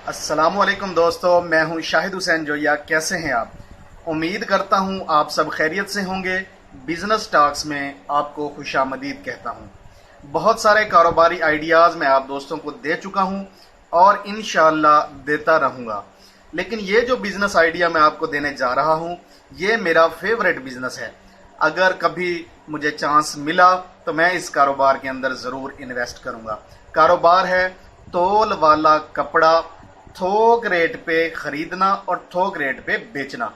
अस्सलाम वालेकुम दोस्तों, मैं हूं शाहिद हुसैन जोया। कैसे हैं आप? उम्मीद करता हूं आप सब खैरियत से होंगे। बिजनेस टॉक्स में आपको खुशामदीद कहता हूं। बहुत सारे कारोबारी आइडियाज़ मैं आप दोस्तों को दे चुका हूं और इंशाअल्लाह देता रहूंगा। लेकिन ये जो बिज़नेस आइडिया मैं आपको देने जा रहा हूं, ये मेरा फेवरेट बिज़नेस है। अगर कभी मुझे चांस मिला तो मैं इस कारोबार के अंदर ज़रूर इन्वेस्ट करूंगा। कारोबार है तोल वाला कपड़ा थोक रेट पे खरीदना और थोक रेट पे बेचना,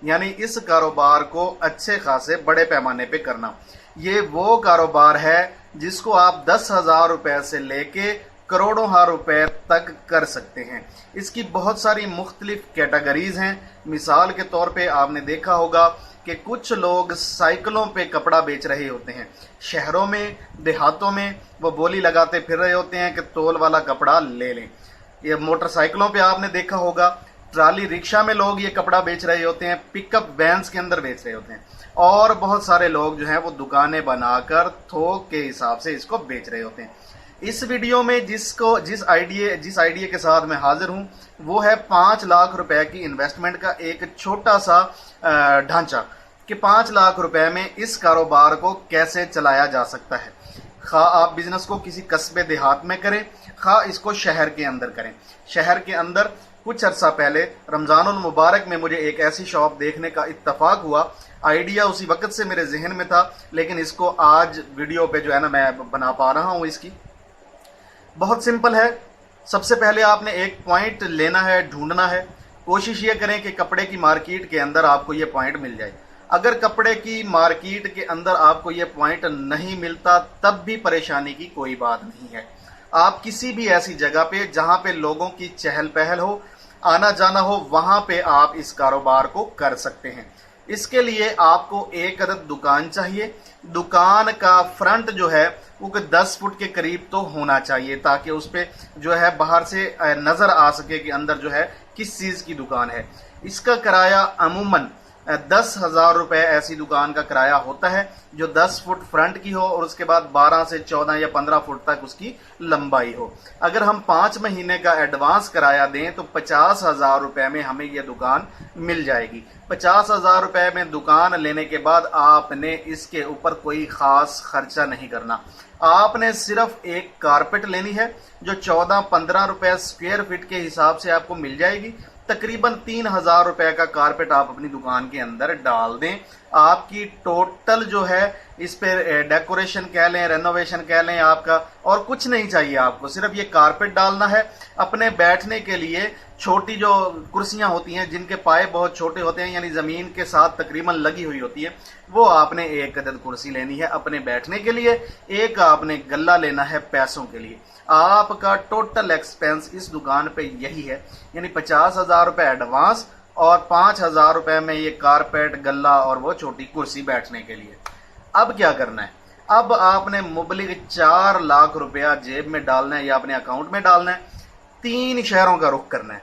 यानी इस कारोबार को अच्छे खासे बड़े पैमाने पे करना। ये वो कारोबार है जिसको आप 10,000 रुपए से लेके करोड़ों रुपए तक कर सकते हैं। इसकी बहुत सारी मुख्तलिफ कैटेगरीज हैं। मिसाल के तौर पे आपने देखा होगा कि कुछ लोग साइकिलों पे कपड़ा बेच रहे होते हैं। शहरों में, देहातों में वो बोली लगाते फिर रहे होते हैं कि तोल वाला कपड़ा ले लें। ये मोटरसाइकिलों पे आपने देखा होगा, ट्राली रिक्शा में लोग ये कपड़ा बेच रहे होते हैं, पिकअप वैन्स के अंदर बेच रहे होते हैं, और बहुत सारे लोग जो हैं वो दुकानें बनाकर थोक के हिसाब से इसको बेच रहे होते हैं। इस वीडियो में जिस आइडिया के साथ मैं हाजिर हूं वो है 5 लाख रुपए की इन्वेस्टमेंट का एक छोटा सा ढांचा कि 5 लाख रुपए में इस कारोबार को कैसे चलाया जा सकता है। खा आप बिजनेस को किसी कस्बे देहात में करें, खा इसको शहर के अंदर करें। शहर के अंदर कुछ अरसा पहले रमजानुल मुबारक में मुझे एक ऐसी शॉप देखने का इत्तफाक हुआ। आइडिया उसी वक्त से मेरे जहन में था, लेकिन इसको आज वीडियो पे जो है ना मैं बना पा रहा हूँ। इसकी बहुत सिंपल है। सबसे पहले आपने एक पॉइंट लेना है, ढूंढना है। कोशिश ये करें कि कपड़े की मार्केट के अंदर आपको ये पॉइंट मिल जाए। अगर कपड़े की मार्केट के अंदर आपको ये पॉइंट नहीं मिलता तब भी परेशानी की कोई बात नहीं है। आप किसी भी ऐसी जगह पे जहां पे लोगों की चहल पहल हो, आना जाना हो, वहां पे आप इस कारोबार को कर सकते हैं। इसके लिए आपको एक अदद दुकान चाहिए। दुकान का फ्रंट जो है वो 10 फुट के करीब तो होना चाहिए, ताकि उस पे जो है बाहर से नजर आ सके कि अंदर जो है किस चीज की दुकान है। इसका किराया अमूमन 10,000 रुपए ऐसी दुकान का किराया होता है जो 10 फुट फ्रंट की हो और उसके बाद 12 से 14 या 15 फुट तक उसकी लंबाई हो। अगर हम 5 महीने का एडवांस किराया दें तो 50,000 रुपए में हमें यह दुकान मिल जाएगी। 50,000 रुपए में दुकान लेने के बाद आपने इसके ऊपर कोई खास खर्चा नहीं करना। आपने सिर्फ एक कारपेट लेनी है जो 14-15 रुपए स्क्वायर फीट के हिसाब से आपको मिल जाएगी। तकरीबन 3,000 रुपए का कारपेट आप अपनी दुकान के अंदर डाल दें। आपकी टोटल जो है इस पे डेकोरेशन कह लें, रेनोवेशन कह लें, आपका और कुछ नहीं चाहिए। आपको सिर्फ ये कारपेट डालना है। अपने बैठने के लिए छोटी जो कुर्सियां होती हैं जिनके पाए बहुत छोटे होते हैं, यानी जमीन के साथ तकरीबन लगी हुई होती है, वो आपने एक अदद कुर्सी लेनी है अपने बैठने के लिए। एक आपने गल्ला लेना है पैसों के लिए। आपका टोटल एक्सपेंस इस दुकान पे यही है, यानी 50,000 रुपए एडवांस और 5,000 रुपए में ये कारपेट, गल्ला और वो छोटी कुर्सी बैठने के लिए। अब क्या करना है? अब आपने मुबलिग 4 लाख रुपया जेब में डालना है या अपने अकाउंट में डालना है। 3 शहरों का रुख करना है।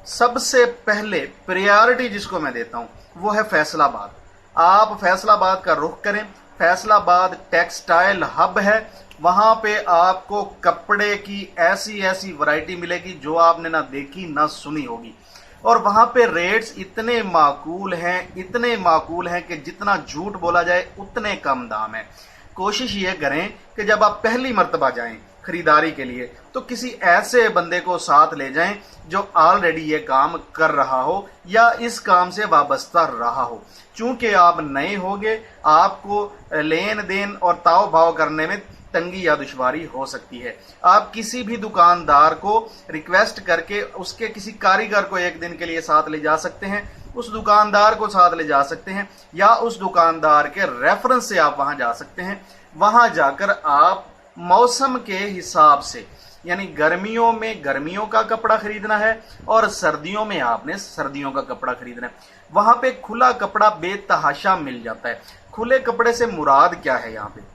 सबसे पहले प्रायोरिटी जिसको मैं देता हूं वो है फैसलाबाद। आप फैसलाबाद का रुख करें। फैसलाबाद टेक्सटाइल हब है। वहां पे आपको कपड़े की ऐसी ऐसी वैरायटी मिलेगी जो आपने ना देखी ना सुनी होगी, और वहां पे रेट्स इतने माकूल हैं कि जितना झूठ बोला जाए उतने कम दाम है। कोशिश ये करें कि जब आप पहली मर्तबा जाएं खरीदारी के लिए तो किसी ऐसे बंदे को साथ ले जाएं जो ऑलरेडी ये काम कर रहा हो या इस काम से वाबस्ता रहा हो। चूंकि आप नए होंगे, आपको लेन देन और ताव भाव करने में तंगी या दुश्वारी हो सकती है। आप किसी भी दुकानदार को रिक्वेस्ट करके उसके किसी कारीगर को एक दिन के लिए साथ ले जा सकते हैं, उस दुकानदार को साथ ले जा सकते हैं, या उस दुकानदार के रेफरेंस से आप वहां जा सकते हैं। वहां जाकर आप मौसम के हिसाब से, यानी गर्मियों में गर्मियों का कपड़ा खरीदना है और सर्दियों में आपने सर्दियों का कपड़ा खरीदना है। वहां पे खुला कपड़ा बेतहाशा मिल जाता है। खुले कपड़े से मुराद क्या है? यहाँ पे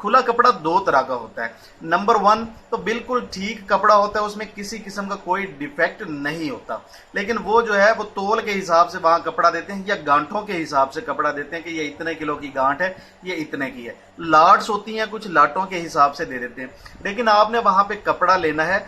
खुला कपड़ा दो तरह का होता है। नंबर 1 तो बिल्कुल ठीक कपड़ा होता है, उसमें किसी किस्म का कोई डिफेक्ट नहीं होता, लेकिन वो जो है वो तोल के हिसाब से वहां कपड़ा देते हैं या गांठों के हिसाब से कपड़ा देते हैं कि ये इतने किलो की गांठ है, ये इतने की है। लाट्स होती हैं, कुछ लाटों के हिसाब से दे देते हैं। लेकिन आपने वहां पे कपड़ा लेना है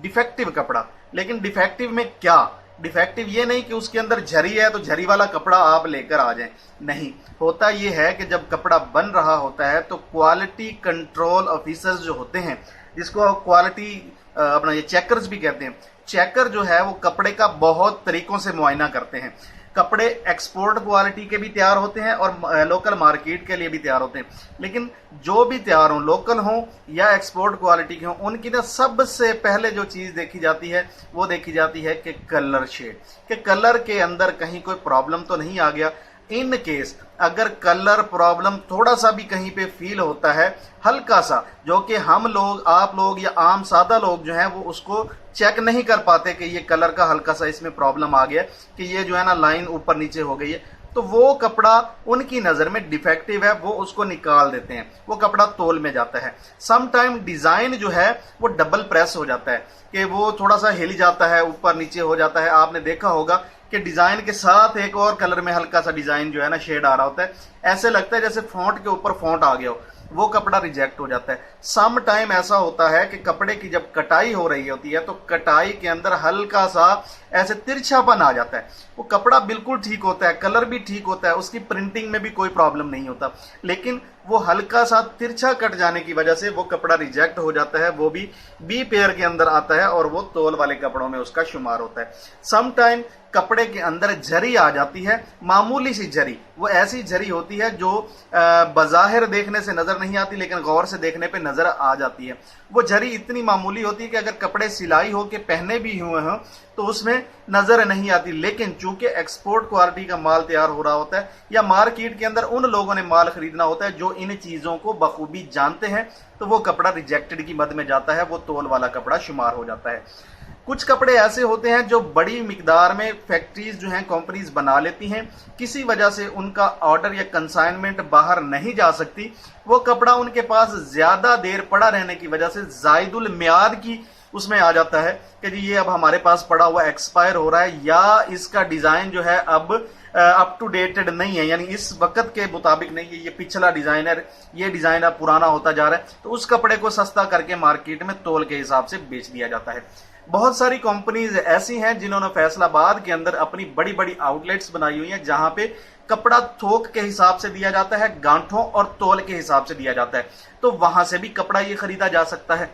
डिफेक्टिव कपड़ा। लेकिन डिफेक्टिव में क्या, डिफेक्टिव ये नहीं कि उसके अंदर झरी है तो झरी वाला कपड़ा आप लेकर आ जाएं, नहीं। होता ये है कि जब कपड़ा बन रहा होता है तो क्वालिटी कंट्रोल ऑफिसर्स जो होते हैं, जिसको क्वालिटी अपना ये चेकर्स भी कहते हैं, चेकर जो है वो कपड़े का बहुत तरीकों से मुआयना करते हैं। कपड़े एक्सपोर्ट क्वालिटी के भी तैयार होते हैं और लोकल मार्केट के लिए भी तैयार होते हैं, लेकिन जो भी तैयार हों, लोकल हों या एक्सपोर्ट क्वालिटी के हों, उनकी ना सबसे पहले जो चीज़ देखी जाती है वो देखी जाती है कि कलर शेड, कि कलर के अंदर कहीं कोई प्रॉब्लम तो नहीं आ गया। इन केस अगर कलर प्रॉब्लम थोड़ा सा भी कहीं पे फील होता है, हल्का सा, जो कि हम लोग, आप लोग या आम सादा लोग जो हैं वो उसको चेक नहीं कर पाते कि ये कलर का हल्का सा इसमें प्रॉब्लम आ गया, कि ये जो है ना लाइन ऊपर नीचे हो गई है, तो वो कपड़ा उनकी नज़र में डिफेक्टिव है, वो उसको निकाल देते हैं, वो कपड़ा तोल में जाता है। सम टाइम डिज़ाइन जो है वो डबल प्रेस हो जाता है, कि वो थोड़ा सा हिल जाता है, ऊपर नीचे हो जाता है। आपने देखा होगा कि डिज़ाइन के साथ एक और कलर में हल्का सा डिज़ाइन जो है ना शेड आ रहा होता है, ऐसे लगता है जैसे फॉन्ट के ऊपर फॉन्ट आ गया हो, वो कपड़ा रिजेक्ट हो जाता है। सम टाइम ऐसा होता है कि कपड़े की जब कटाई हो रही होती है तो कटाई के अंदर हल्का सा ऐसे तिरछापन आ जाता है। वो कपड़ा बिल्कुल ठीक होता है, कलर भी ठीक होता है, उसकी प्रिंटिंग में भी कोई प्रॉब्लम नहीं होता, लेकिन वो हल्का सा तिरछा कट जाने की वजह से वो कपड़ा रिजेक्ट हो जाता है। वो भी बी पेयर के अंदर आता है और वो तोल वाले कपड़ों में उसका शुमार होता है। सम टाइम कपड़े के अंदर झरी आ जाती है, मामूली सी झरी, वो ऐसी झरी होती है जो बज़ाहिर देखने से नजर नहीं आती, लेकिन गौर से देखने पे नजर आ जाती है। वो झरी इतनी मामूली होती है कि अगर कपड़े सिलाई हो के पहने भी हुए हों तो उसमें नजर नहीं आती, लेकिन चूंकि एक्सपोर्ट क्वालिटी का माल तैयार हो रहा होता है या मार्केट के अंदर उन लोगों ने माल खरीदना होता है जो इन चीजों को बखूबी जानते हैं, तो वो कपड़ा रिजेक्टेड की मद में जाता है, वो तोल वाला कपड़ा शुमार हो जाता है। कुछ कपड़े ऐसे होते हैं जो बड़ी मिकदार में फैक्ट्रीज जो हैं, कंपनीज बना लेती हैं, किसी वजह से उनका ऑर्डर या कंसाइनमेंट बाहर नहीं जा सकती, वो कपड़ा उनके पास ज्यादा देर पड़ा रहने की वजह से जायदुल मियाद की उसमें आ जाता है कि जी ये अब हमारे पास पड़ा हुआ एक्सपायर हो रहा है, या इसका डिजाइन जो है अब अप टू डेटेड नहीं है, यानी इस वक्त के मुताबिक नहीं है, ये पिछला डिजाइन है, ये डिजाइन अब पुराना होता जा रहा है, तो उस कपड़े को सस्ता करके मार्केट में तोल के हिसाब से बेच दिया जाता है। बहुत सारी कंपनीज ऐसी हैं जिन्होंने फैसलाबाद के अंदर अपनी बड़ी बड़ी आउटलेट्स बनाई हुई हैं, जहां पे कपड़ा थोक के हिसाब से दिया जाता है, गांठों और तोल के हिसाब से दिया जाता है, तो वहां से भी कपड़ा ये खरीदा जा सकता है।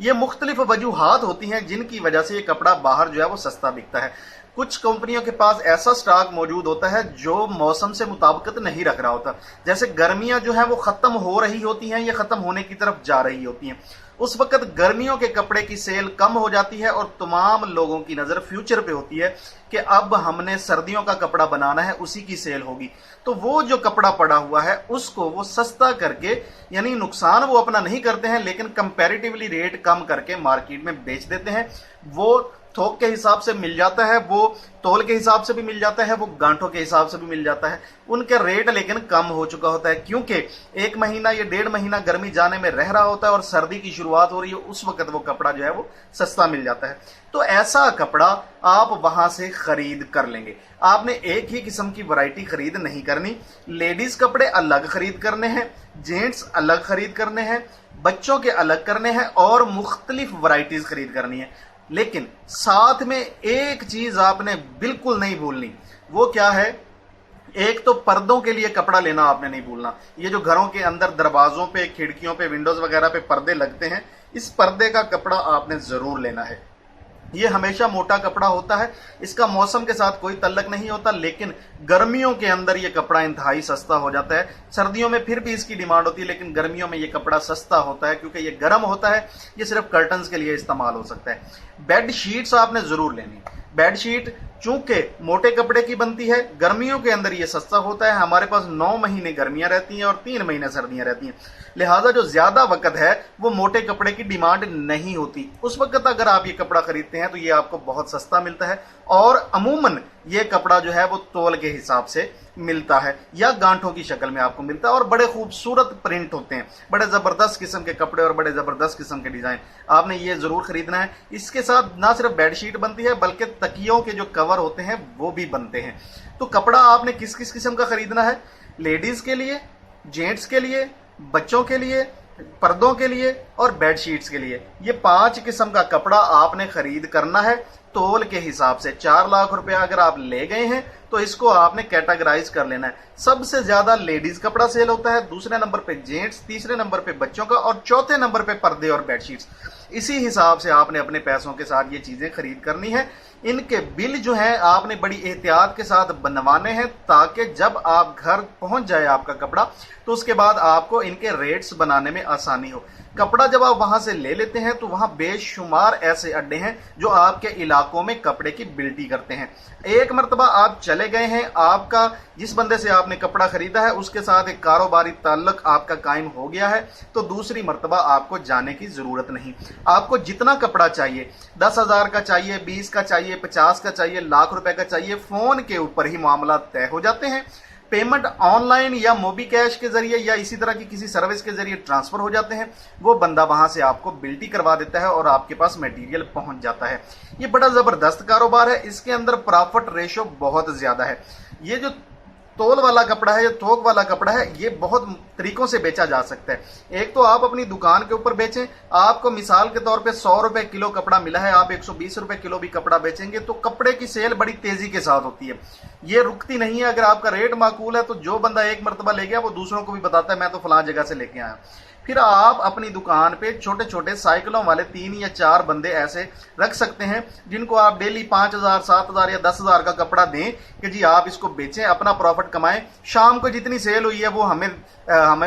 ये मुख्तलिफ वजूहात होती हैं जिनकी वजह से ये कपड़ा बाहर जो है वो सस्ता बिकता है। कुछ कंपनियों के पास ऐसा स्टॉक मौजूद होता है जो मौसम से मुताबिकत नहीं रख रहा होता, जैसे गर्मियां जो है वो खत्म हो रही होती हैं या खत्म होने की तरफ जा रही होती हैं, उस वक्त गर्मियों के कपड़े की सेल कम हो जाती है और तमाम लोगों की नजर फ्यूचर पे होती है कि अब हमने सर्दियों का कपड़ा बनाना है, उसी की सेल होगी, तो वो जो कपड़ा पड़ा हुआ है उसको वो सस्ता करके, यानी नुकसान वो अपना नहीं करते हैं लेकिन कंपैरेटिवली रेट कम करके मार्केट में बेच देते हैं। वो थोक के हिसाब से मिल जाता है, वो तोल के हिसाब से भी मिल जाता है, वो गांठों के हिसाब से भी मिल जाता है, उनका रेट लेकिन कम हो चुका होता है, क्योंकि एक महीना या 1.5 महीना गर्मी जाने में रह रहा होता है और सर्दी की शुरुआत हो रही है, उस वक्त वो कपड़ा जो है वो सस्ता मिल जाता है। तो ऐसा कपड़ा आप वहां से खरीद कर लेंगे। आपने एक ही किस्म की वैरायटी खरीद नहीं करनी, लेडीज कपड़े अलग खरीद करने हैं, जेंट्स अलग खरीद करने हैं, बच्चों के अलग करने हैं और मुख्तलिफ वैरायटीज खरीद करनी है। लेकिन साथ में एक चीज आपने बिल्कुल नहीं भूलनी, वो क्या है, एक तो पर्दों के लिए कपड़ा लेना आपने नहीं भूलना। ये जो घरों के अंदर दरवाजों पे, खिड़कियों पे, विंडोज वगैरह पे पर्दे लगते हैं, इस पर्दे का कपड़ा आपने जरूर लेना है। ये हमेशा मोटा कपड़ा होता है, इसका मौसम के साथ कोई तल्लक नहीं होता, लेकिन गर्मियों के अंदर ये कपड़ा इंतहाई सस्ता हो जाता है। सर्दियों में फिर भी इसकी डिमांड होती है, लेकिन गर्मियों में ये कपड़ा सस्ता होता है क्योंकि ये गर्म होता है, ये सिर्फ कर्टन्स के लिए इस्तेमाल हो सकता है। बेड शीट्स आपने जरूर लेनी। बेड शीट चूंकि मोटे कपड़े की बनती है, गर्मियों के अंदर ये सस्ता होता है। हमारे पास 9 महीने गर्मियां रहती हैं और 3 महीने सर्दियां रहती हैं, लिहाजा जो ज्यादा वक्त है वो मोटे कपड़े की डिमांड नहीं होती। उस वक्त अगर आप ये कपड़ा खरीदते हैं तो ये आपको बहुत सस्ता मिलता है और अमूमन ये कपड़ा जो है वो तोल के हिसाब से मिलता है या गांठों की शक्ल में आपको मिलता है और बड़े खूबसूरत प्रिंट होते हैं, बड़े जबरदस्त किस्म के कपड़े और बड़े जबरदस्त किस्म के डिजाइन। आपने ये जरूर खरीदना है। इसके साथ ना सिर्फ बेडशीट बनती है बल्कि तकियों के जो कवर होते हैं वो भी बनते हैं। तो कपड़ा आपने किस किस किस्म का खरीदना है? लेडीज के लिए, जेंट्स के लिए, बच्चों के लिए, पर्दों के लिए और बेडशीट्स के लिए, ये 5 किस्म का कपड़ा आपने खरीद करना है तोल के हिसाब से। 4 लाख रुपया अगर आप ले गए हैं तो इसको आपने कैटेगराइज कर लेना है। सबसे ज्यादा लेडीज कपड़ा सेल होता है, दूसरे नंबर पे जेंट्स, तीसरे नंबर पे बच्चों का और चौथे नंबर पे पर्दे और बेडशीट्स। इसी हिसाब से आपने अपने पैसों के साथ ये चीजें खरीद करनी है। इनके बिल जो है आपने बड़ी एहतियात के साथ बनवाने हैं ताकि जब आप घर पहुंच जाए आपका कपड़ा तो उसके बाद आपको इनके रेट्स बनाने में आसानी हो। कपड़ा जब आप वहां से ले लेते हैं तो वहां बेशुमार ऐसे अड्डे हैं जो आपके इलाकों में कपड़े की बिल्टी करते हैं। एक मर्तबा आप चले गए हैं, आपका जिस बंदे से आपने कपड़ा खरीदा है उसके साथ एक कारोबारी ताल्लुक आपका कायम हो गया है तो दूसरी मर्तबा आपको जाने की जरूरत नहीं। आपको जितना कपड़ा चाहिए, 10,000 का चाहिए, 20 का चाहिए, 50 का चाहिए, लाख रुपए का चाहिए, फोन के ऊपर ही मामला तय हो जाते हैं। पेमेंट ऑनलाइन या मोबी कैश के जरिए या इसी तरह की किसी सर्विस के जरिए ट्रांसफर हो जाते हैं। वो बंदा वहां से आपको बिल्टी करवा देता है और आपके पास मटेरियल पहुंच जाता है। ये बड़ा जबरदस्त कारोबार है, इसके अंदर प्रॉफिट रेशो बहुत ज्यादा है। ये जो तोल वाला कपड़ा है या थोक वाला कपड़ा है ये बहुत तरीकों से बेचा जा सकता है। एक तो आप अपनी दुकान के ऊपर बेचें, आपको मिसाल के तौर पे 100 रुपए किलो कपड़ा मिला है, आप 120 रुपए किलो भी कपड़ा बेचेंगे तो कपड़े की सेल बड़ी तेजी के साथ होती है, ये रुकती नहीं है। अगर आपका रेट माकूल है तो जो बंदा एक मरतबा ले गया वो दूसरों को भी बताता है मैं तो फलां जगह से लेके आया। फिर आप अपनी दुकान पे छोटे छोटे साइकिलों वाले 3 या 4 बंदे ऐसे रख सकते हैं जिनको आप डेली 5,000, 7,000 या 10,000 का कपड़ा दें कि जी आप इसको बेचें, अपना प्रॉफिट कमाएं। शाम को जितनी सेल हुई है वो हमें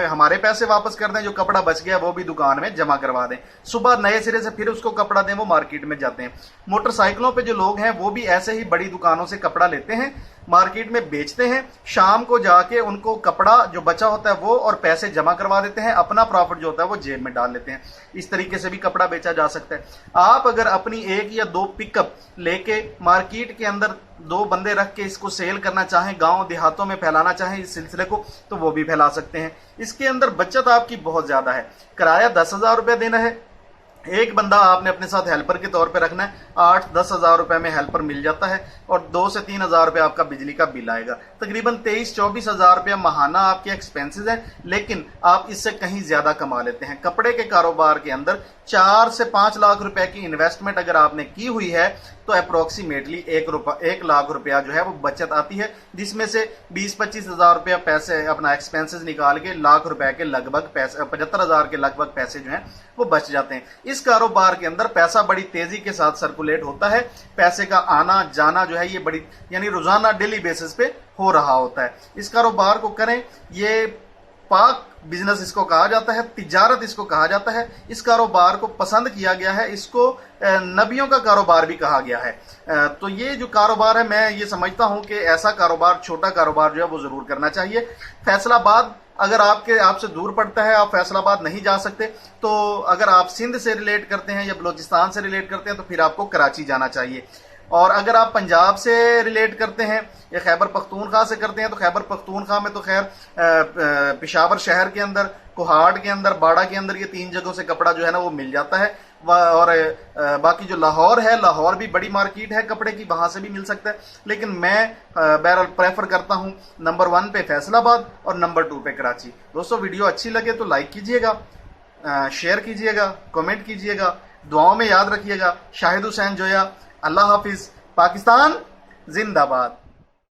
हमारे पैसे वापस कर दें, जो कपड़ा बच गया वो भी दुकान में जमा करवा दें। सुबह नए सिरे से फिर उसको कपड़ा दें, वो मार्केट में जाते हैं। मोटरसाइकिलों पे जो लोग हैं वो भी ऐसे ही बड़ी दुकानों से कपड़ा लेते हैं, मार्केट में बेचते हैं, शाम को जाके उनको कपड़ा जो बचा होता है वो और पैसे जमा करवा देते हैं, अपना प्रॉफिट जो होता है वो जेब में डाल लेते हैं। इस तरीके से भी कपड़ा बेचा जा सकता है। आप अगर अपनी 1 या 2 पिकअप लेके मार्केट के अंदर 2 बंदे रख के इसको सेल करना चाहें, गांव देहातों में फैलाना चाहें इस सिलसिले को, तो वो भी फैला सकते हैं। इसके अंदर बचत आपकी बहुत ज्यादा है। किराया 10,000 रुपये देना है, एक बंदा आपने अपने साथ हेल्पर के तौर पे रखना है, 8-10 हजार रुपए में हेल्पर मिल जाता है और 2 से 3 हजार रुपए आपका बिजली का बिल आएगा। तकरीबन 23-24 हजार रुपया महाना आपके एक्सपेंसेस हैं, लेकिन आप इससे कहीं ज्यादा कमा लेते हैं। कपड़े के कारोबार के अंदर 4 से 5 लाख रुपए की इन्वेस्टमेंट अगर आपने की हुई है तो अप्रोक्सीमेटली 1 लाख रुपया जो है वो बचत आती है, जिसमें से 20-25 हजार रुपया पैसे अपना एक्सपेंसेस निकाल के लाख रुपए के लगभग पैसे, 75 हजार के लगभग पैसे जो हैं वो बच जाते हैं। इस कारोबार के अंदर पैसा बड़ी तेजी के साथ सर्कुलेट होता है। पैसे का आना जाना जो है ये बड़ी यानी रोजाना डेली बेसिस पे हो रहा होता है। इस कारोबार को करें, ये पाक बिजनेस इसको कहा जाता है, तिजारत इसको कहा जाता है। इस कारोबार को पसंद किया गया है, इसको नबियों का कारोबार भी कहा गया है। तो ये जो कारोबार है मैं ये समझता हूं कि ऐसा कारोबार, छोटा कारोबार जो है वो जरूर करना चाहिए। फैसलाबाद अगर आपसे दूर पड़ता है, आप फैसलाबाद नहीं जा सकते, तो अगर आप सिंध से रिलेट करते हैं या बलोचिस्तान से रिलेट करते हैं तो फिर आपको कराची जाना चाहिए। और अगर आप पंजाब से रिलेट करते हैं या खैबर पख्तूनख्वा से करते हैं तो खैबर पख्तूनख्वा में तो खैर पेशावर शहर के अंदर, कोहाट के अंदर, बाड़ा के अंदर, ये 3 जगहों से कपड़ा जो है ना वो मिल जाता है। और बाकी जो लाहौर है, लाहौर भी बड़ी मार्केट है कपड़े की, वहां से भी मिल सकता है। लेकिन मैं बहरहाल प्रेफर करता हूं नंबर 1 पे फैसलाबाद और नंबर 2 पे कराची। दोस्तों वीडियो अच्छी लगे तो लाइक कीजिएगा, शेयर कीजिएगा, कमेंट कीजिएगा, दुआओं में याद रखिएगा। शाहिद हुसैन जोया, अल्लाह हाफिज, पाकिस्तान जिंदाबाद।